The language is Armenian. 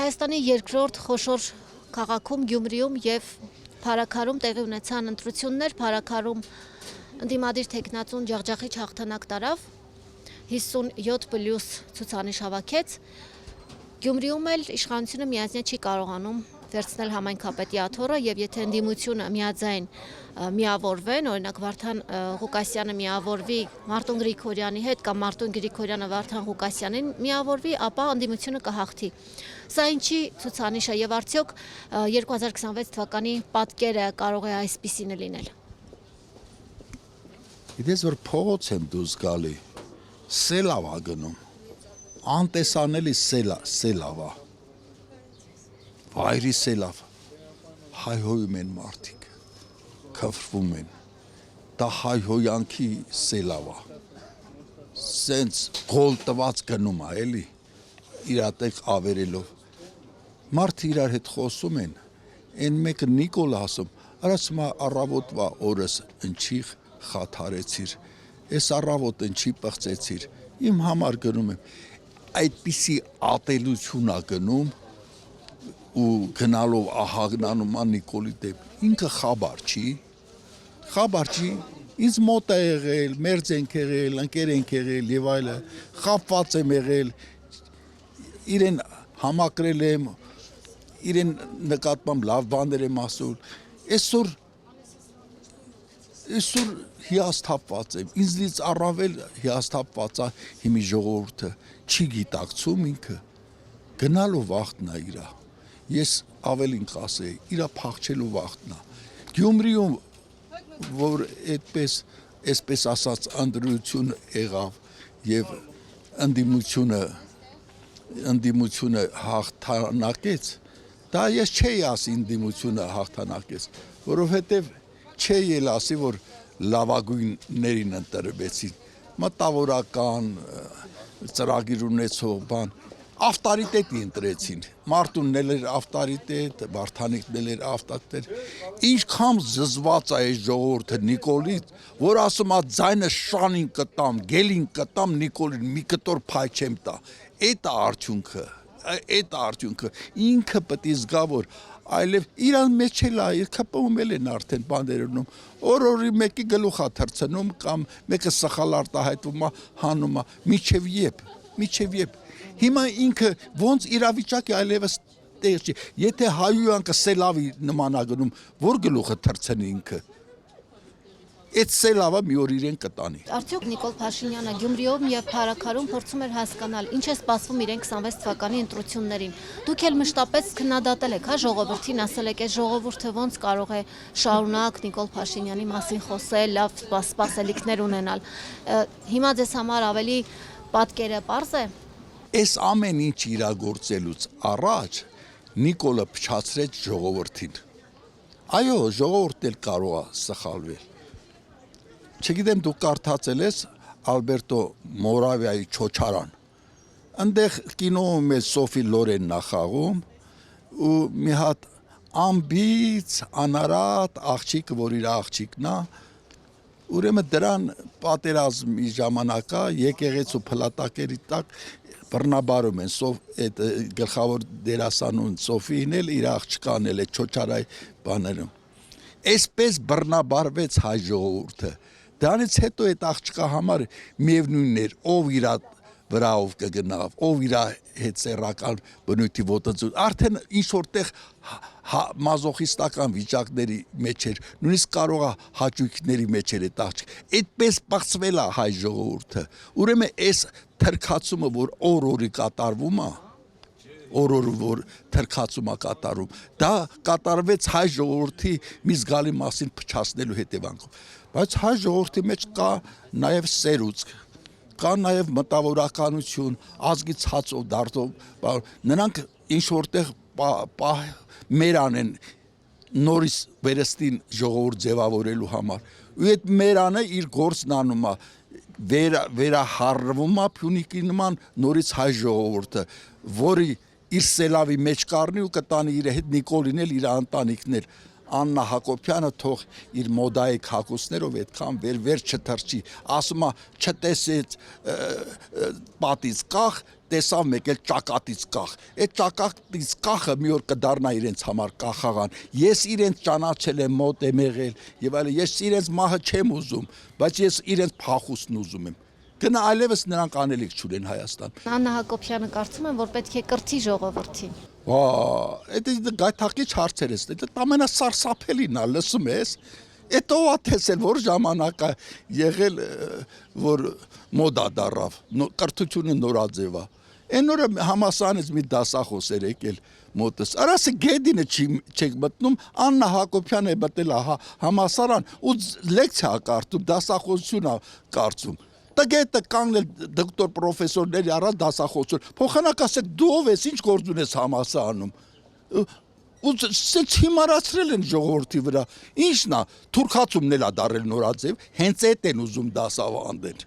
Հայաստանի երկրորդ խոշոր քաղաքում Գյումրիում եւ Փարաքարում տեղի ունեցան ընտրություններ, Փարաքարում ընդդիմադիր թեկնածուն ջախջախիչ հաղթանակ տարավ, 57+ ցուցանիշ հավաքեց, Գյումրիում էլ իշխանությունը միաձայն չի կարողանում վերցնել համայնքապետի աթոռը եւ եթե ընդդիմությունը միաձայն միավորվեն, օրինակ Վարդան Ղուկասյանը միավորվի Մարտուն Գրիգորյանի հետ կամ Մարտուն Գրիգորյանը Վարդան Ղուկասյանին միավորվի, ապա ընդդիմությունը կհաղթի։ Սա ինչի ցուցանիշ է եւ արդյոք 2026 թվականի պատկերը կարող է այսպիսին լինել։ Գիտես որ փողոց եմ դուրս գալի, սելավ ա գնում, անտեսանելի սելավա, վայրի սելավ, հայհոյում են մարդիկ, քվրվում են, դա հայհոյանքի սելավա, սենց գոլ տված գնում ա էլի, իրատեղ ավերելով, մարդը իրար հետ խոսում են, են մեկը Նիկոլ ասում, արասմա առավոտվա օրս ընչիղ խաթարեցիր, ես առավոտ ընչի պղծեցիր, իմ համար գնում եմ, այդպիսի ատելություն ա գնում, ու գնալով ահագնանում ան Նիկոլի դեպ, ինքը խաբար չի, ինձ մոտ է եղել, մերձ ենք եղել, ընկեր ենք եղել եւ այլը, խապված եմ եղել, իրեն համակրել եմ, իրեն նկատմամբ լավ բաներ եմ ասում, այսօր հիասթափված եմ, ինձնից առավել հիասթափված է հիմի ժողովուրդը, չի գիտակցում ինքը, գնալով վախտնա իրա, ես ավելին կասեի, իրա փախչելու վախտնա, Գյումրիում, որ այսպես ասած անդրություն եղավ և ընդդիմությունը հաղթանակեց, դա ես չէի ասի ընդդիմությունը հաղթանակեց, որովհետև չէի էլ ասի, որ լավագույններին ընտրվեցին, մտավորական, ծրագիր ունեցող բան, ավտարիտետի ընտրեցին, Մարտունն էլ էր ավտարիտետ, Վարդանիկն էլ էր ավտարիտետ, ինչքան զզված է այս ժողովուրդը Նիկոլից, որ ասում է ձայնը շանին կտամ, գելին կտամ Նիկոլին, մի կտոր փայ չեմ տա, էդ է արդյունքը, ինքը պետք է զգա, որ այլև իրան մեջ էլ է, քպում են արդեն բաներնում, օրորի մեկի գլուխ է թռցնում կամ մեկը սխալ արտահայտվում է, հանում է, միջև եբ, հիմա ինքը ոնց իրավիճակի այլևս տեղ չի, եթե հայույանքը սելավի նման ա գնում, որ գլուխը թռցնի ինքը, այդ սելավը մի օր իրեն կտանի։ Արդյոք Նիկոլ Փաշինյանը Գյումրիում եւ Փարաքարում փորձում էր հասկանալ, ինչ է սպասվում իրեն 26 թվականի ընտրություններին։ Դուք էլ մշտապես քննադատել եք, հա, ժողովրդին, ասել եք, այս ժողովուրդը ոնց կարող է շարունակ Նիկոլ Փաշինյանի մասին խոսել, լավ սպասելիքներ ունենալ։ Հիմա ձեզ համար ավելի պատկերը պարզ է։ Այս ամեն ինչ իրագործելուց առաջ Նիկոլը փչացրեց ժողովրդին։ Այո, ժողովուրդն էլ կարող է սխալվել։ Չգիտեմ դու կարդացել ես Ալբերտո Մորավիայի Չոչարան։ Այնտեղ կինոում է Սոֆի Լորենն է խաղում ու մի հատ ամբից անարատ աղջիկ, որ իր աղջիկն է, ուրեմն դրան պատերազմի ժամանակա եկեղեցու փլատակերի տակ բռնաբարում են այդ գլխավոր դերասանուն Սոֆին էլ իր աղջկան էլ է Չոչարայի բաներում։ Այսպես բռնաբարվեց հայ ժողովուրդը։ Դրանից հետո այդ աղջկա համար միևնույնն էր, ով իր վրայով կգնավ, ով իր հետ սեռական բնույթի ոտնձուն, արդեն ինչ որտեղ մազոխիստական վիճակների մեջ էր, նույնիսկ կարող է հաճույքների մեջ էր այդ աղջիկ։ Այդպես բացվել է հայ ժողովուրդը։ Ուրեմն այս թրքացումը, որ օր-օրի կատարվում է, որ թրքացում է կատարում, դա կատարվեց հայ ժողովրդի մի զգալի մասին փչացնելու հետևանքով։ Բայց հայ ժողովրդի մեջ կա նաև սերուցք, կա նաև մտավորականություն, ազգի ցածով դարձով, նրանք ինչ որտեղ մերան են նորից վերստին ժողովուրդ ձևավորելու համար։ Ու այդ մերանը իր գործն անում է, վերահարվում է Փյունիկի նման նորից հայ ժողովուրդը, որի իր սելավի մեջ կառնի ու կտանի իր հետ Նիկոլին էլ իր ընտանիքն էլ, Աննա Հակոբյանը թող իր մոդայիկ հագուստներով այդքան վեր չթռչի, ասում է չտեսեց պատից կախ, տեսավ մեկ էլ ճակատից կախ։ Այդ ճակատից կախը մի օր կդառնա իրենց համար կախաղան։ Ես իրենց ճանաչել եմ, մոտ եմ եղել եւ այլն։ Ես իրենց մահը չեմ ուզում, բայց ես իրենց փախուստն ուզում եմ։ Գնա այլևս նրանք անելիք չունեն Հայաստան։ Աննա Հակոբյանը կարծում եմ, որ պետք է կրթի ժողովրդին։ Դա գայթակղիչ հարցեր է, դա ամենասարսափելին է, լսում ես։ Այդ ով է տեսել, որ ժամանակը եղել, որ մոդա դարավ, կրթությունը նորաձև է։ Այն օրը համասանից մի դասախոս էր եկել մոտս։ Արասը Գեդինը չեք մտնում, Աննա Հակոբյանը է մտել համասարան ու լեկցիա կարդում, դասախոսություն է կարծում։ Տգետը կանգնել դոկտոր պրոֆեսորների առած դասախոսություն։ Փոխանակ ասեք դու ով ես, ինչ գործ ունես համասարանում։ Ու սենց հիմարացրել են ժողովրդի վրա։ Ինչն է, թուրքացումն էլ է դարել նորաձև, հենց այդ են ուզում դասավանդել։